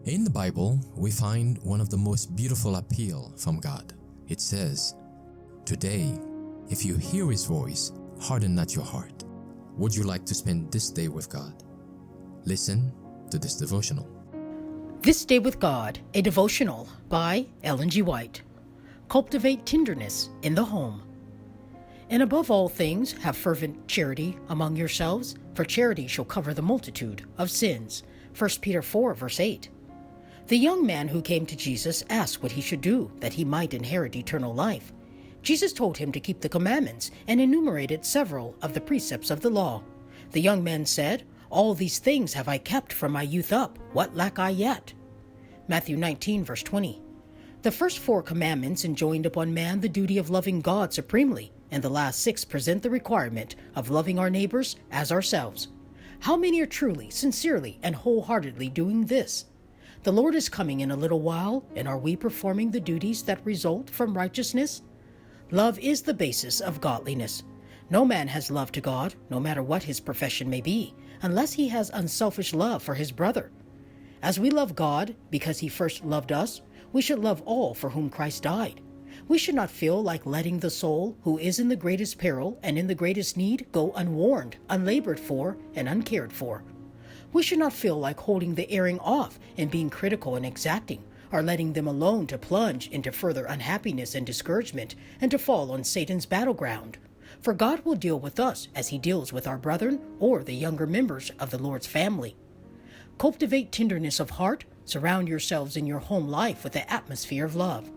In the Bible, we find one of the most beautiful appeal from God. It says, "Today, if you hear His voice, harden not your heart." Would you like to spend this day with God? Listen to this devotional. This Day with God, a devotional by Ellen G. White. Cultivate tenderness in the home. And above all things, have fervent charity among yourselves, for charity shall cover the multitude of sins. 1 Peter 4, verse 8. The young man who came to Jesus asked what he should do that he might inherit eternal life. Jesus told him to keep the commandments and enumerated several of the precepts of the law. The young man said, "All these things have I kept from my youth up. What lack I yet?" Matthew 19, verse 20. The first 4 commandments enjoined upon man the duty of loving God supremely, and the last 6 present the requirement of loving our neighbors as ourselves. How many are truly, sincerely, and wholeheartedly doing this? The Lord is coming in a little while, and are we performing the duties that result from righteousness? Love is the basis of godliness. No man has love to God, no matter what his profession may be, unless he has unselfish love for his brother. As we love God because He first loved us, we should love all for whom Christ died. We should not feel like letting the soul who is in the greatest peril and in the greatest need go unwarned, unlabored for, and uncared for. We should not feel like holding the erring off and being critical and exacting, or letting them alone to plunge into further unhappiness and discouragement and to fall on Satan's battleground. For God will deal with us as He deals with our brethren or the younger members of the Lord's family. Cultivate tenderness of heart. Surround yourselves in your home life with the atmosphere of love.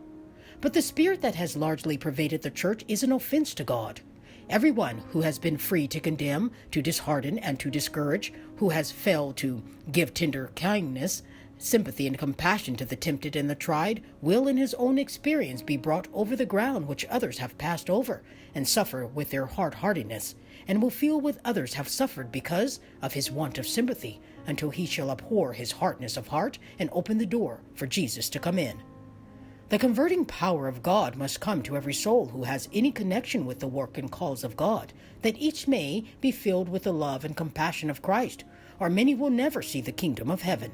But the spirit that has largely pervaded the church is an offense to God. Everyone who has been free to condemn, to dishearten, and to discourage, who has failed to give tender kindness, sympathy, and compassion to the tempted and the tried, will in his own experience be brought over the ground which others have passed over, and suffer with their hard-heartedness, and will feel what others have suffered because of his want of sympathy, until he shall abhor his hardness of heart and open the door for Jesus to come in. The converting power of God must come to every soul who has any connection with the work and cause of God, that each may be filled with the love and compassion of Christ, or many will never see the kingdom of heaven.